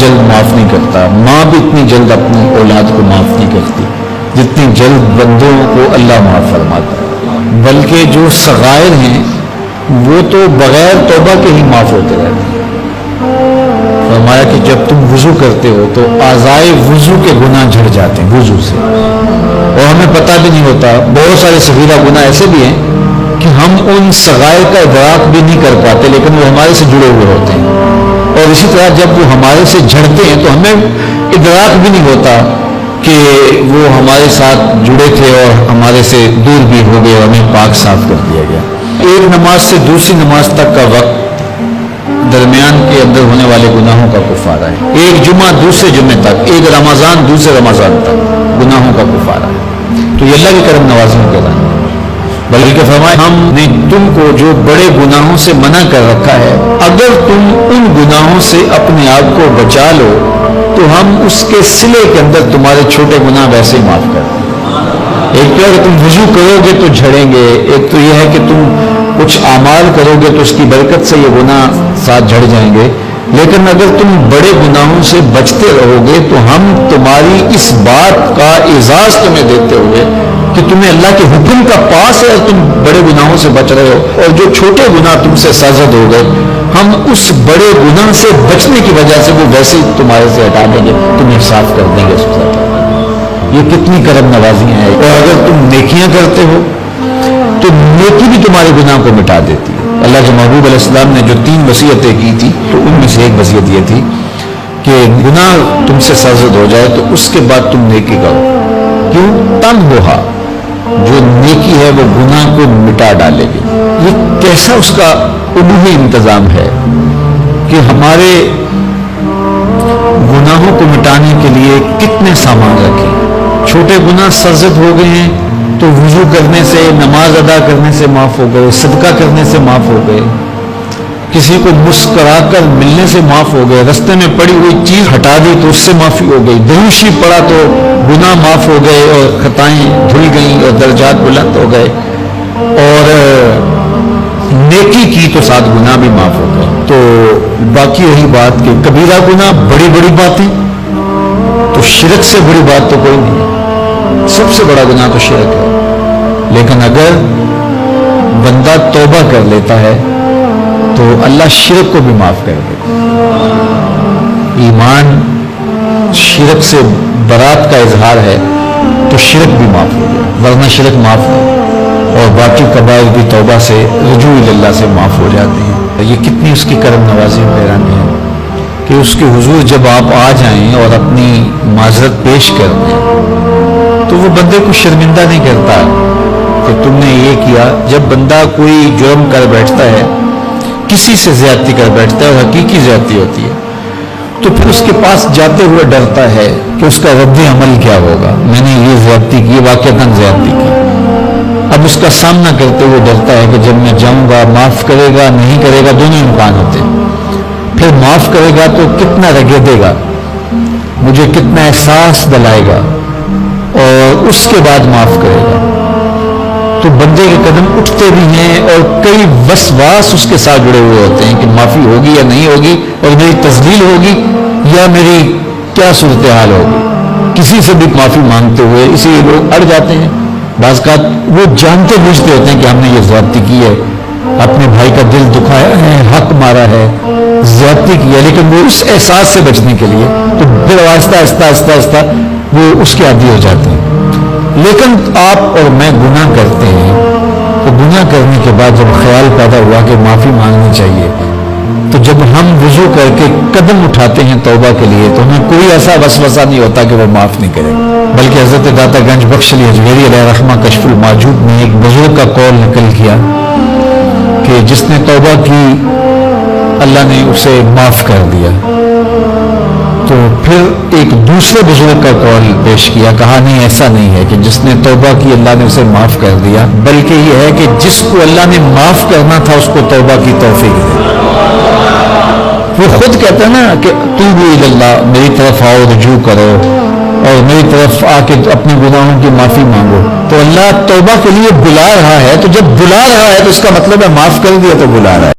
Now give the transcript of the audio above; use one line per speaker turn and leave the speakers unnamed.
جلد معاف نہیں کرتا، ماں بھی اتنی جلد اپنی اولاد کو معاف نہیں کرتی جتنی جلد بندوں کو اللہ معاف فرماتا ہے، بلکہ جو صغائر ہیں وہ تو بغیر توبہ کے ہی معاف ہوتے رہتے ہیں۔ فرمایا کہ جب تم وضو کرتے ہو تو اعضائے وضو کے گناہ جھڑ جاتے ہیں وضو سے، اور ہمیں پتہ بھی نہیں ہوتا، بہت سارے صغیرہ گناہ ایسے بھی ہیں کہ ہم ان صغائر کا ادراک بھی نہیں کر پاتے، لیکن وہ ہمارے سے جڑے ہوئے ہوتے ہیں، اور اسی طرح جب وہ ہمارے سے جھڑتے ہیں تو ہمیں ادراک بھی نہیں ہوتا کہ وہ ہمارے ساتھ جڑے تھے اور ہمارے سے دور بھی ہو گئے اور ہمیں پاک صاف کر دیا گیا۔ ایک نماز سے دوسری نماز تک کا وقت درمیان کے اندر ہونے والے گناہوں کا کفارہ ہے، ایک جمعہ دوسرے جمعے تک، ایک رمضان دوسرے رمضان تک گناہوں کا کفارہ ہے۔ تو یہ اللہ کی کرم نوازیوں کے رہے، بلکہ فرمایا ہم نے تم کو جو بڑے گناہوں سے منع کر رکھا ہے، اگر تم ان گناہوں سے اپنے آپ کو بچا لو تو ہم اس کے صلے کے اندر تمہارے چھوٹے گناہ ویسے ہی معاف کر دیں۔ ایک تو ہے کہ تم وضو کرو گے تو جھڑیں گے، ایک تو یہ ہے کہ تم کچھ اعمال کرو گے تو اس کی برکت سے یہ گناہ ساتھ جھڑ جائیں گے، لیکن اگر تم بڑے گناہوں سے بچتے رہو گے تو ہم تمہاری اس بات کا اعزاز تمہیں دیتے ہوئے کہ تمہیں اللہ کے حکم کا پاس ہے اور تم بڑے گناہوں سے بچ رہے ہو، اور جو چھوٹے گناہ تم سے سرزد ہو گئے ہم اس بڑے گناہ سے بچنے کی وجہ سے وہ ویسے ہی تمہارے سے ہٹا دیں گے، تمہیں صاف کر دیں گے۔ یہ کتنی کرم نوازیاں ہیں۔ اور اگر تم نیکیاں کرتے ہو تو نیکی بھی تمہارے گناہ کو مٹا دیتی ہے۔ اللہ کے محبوب علیہ السلام نے جو 3 وصیتیں کی تھی تو ان میں سے ایک وصیت یہ تھی کہ گناہ تم سے سرزد ہو جائے تو اس کے بعد تم نیکی کرو، کیوں؟ تنہا جو نیکی ہے وہ گناہ کو مٹا ڈالے گی۔ یہ کیسا اس کا الوہی انتظام ہے کہ ہمارے گناہوں کو مٹانے کے لیے کتنے سامان رکھیں۔ چھوٹے گناہ سرزد ہو گئے ہیں تو وضو کرنے سے، نماز ادا کرنے سے معاف ہو گئے، صدقہ کرنے سے معاف ہو گئے، کسی کو مسکرا کر ملنے سے معاف ہو گئے، رستے میں پڑی ہوئی چیز ہٹا دی تو اس سے معافی ہو گئی، دروشی پڑا تو گناہ معاف ہو گئے اور خطائیں دھل گئیں اور درجات بلند ہو گئے، اور نیکی کی تو ساتھ گناہ بھی معاف ہو گئے۔ تو باقی رہی بات کہ کبیرہ گناہ، بڑی بڑی باتیں، تو شرک سے بڑی بات تو کوئی نہیں ہے، سب سے بڑا گناہ تو شرک ہے، لیکن اگر بندہ توبہ کر لیتا ہے تو اللہ شرک کو بھی معاف کر دیتا۔ ایمان شرک سے برات کا اظہار ہے تو شرک بھی معاف ہو گیا، ورنہ شرک معاف نہیں، اور باقی کبائر بھی توبہ سے، رجوع اللہ سے معاف ہو جاتے ہیں۔ یہ کتنی اس کی کرم نوازی حیرانی ہے کہ اس کے حضور جب آپ آ جائیں اور اپنی معذرت پیش کر دیں تو وہ بندے کو شرمندہ نہیں کرتا کہ تم نے یہ کیا۔ جب بندہ کوئی جرم کر بیٹھتا ہے، کسی سے زیادتی کر بیٹھتا ہے اور حقیقی زیادتی ہوتی ہے، تو پھر اس کے پاس جاتے ہوئے ڈرتا ہے کہ اس کا رد عمل کیا ہوگا، میں نے یہ زیادتی کی، واقعتاً زیادتی کی، اب اس کا سامنا کرتے ہوئے ڈرتا ہے کہ جب میں جاؤں گا معاف کرے گا نہیں کرے گا، دونوں امکان ہوتے ہیں، پھر معاف کرے گا تو کتنا رگڑے گا، مجھے کتنا احساس دلائے گا، اور اس کے بعد معاف کرے گا، تو بندے کے قدم اٹھتے بھی ہیں اور کئی وسواس اس کے ساتھ جڑے ہوئے ہوتے ہیں کہ معافی ہوگی یا نہیں ہوگی، اور میری تذلیل ہوگی یا میری کیا صورتحال ہوگی۔ کسی سے بھی معافی مانگتے ہوئے اسی لیے لوگ اڑ جاتے ہیں، بعض کا وہ جانتے بوجھتے ہوتے ہیں کہ ہم نے یہ زیادتی کی ہے، اپنے بھائی کا دل دکھایا ہے، حق مارا ہے، زیادتی کی ہے، لیکن وہ اس احساس سے بچنے کے لیے تو پھر آہستہ آہستہ آہستہ آہستہ وہ اس کے عادی ہو جاتے ہیں۔ لیکن آپ اور میں گناہ کرتے ہیں تو گناہ کرنے کے بعد جب خیال پیدا ہوا کہ معافی مانگنی چاہیے، تو جب ہم وضو کر کے قدم اٹھاتے ہیں توبہ کے لیے تو ہمیں کوئی ایسا وسوسہ نہیں ہوتا کہ وہ معاف نہیں کرے، بلکہ حضرت داتا گنج بخش علی اجمیری علیہ رحمہ کشف الموجود میں ایک بزرگ کا قول نقل کیا کہ جس نے توبہ کی اللہ نے اسے معاف کر دیا، تو پھر ایک دوسرے بزرگ کا قول پیش کیا، کہا نہیں ایسا نہیں ہے کہ جس نے توبہ کی اللہ نے اسے معاف کر دیا، بلکہ یہ ہے کہ جس کو اللہ نے معاف کرنا تھا اس کو توبہ کی توفیق دی۔ وہ خود کہتا ہے نا کہ توبوا الی اللہ، میری طرف آؤ، رجوع کرو اور میری طرف آ کے اپنے گناہوں کی معافی مانگو، تو اللہ توبہ کے لیے بلا رہا ہے، تو جب بلا رہا ہے تو اس کا مطلب ہے معاف کر دیا تو بلا رہا ہے۔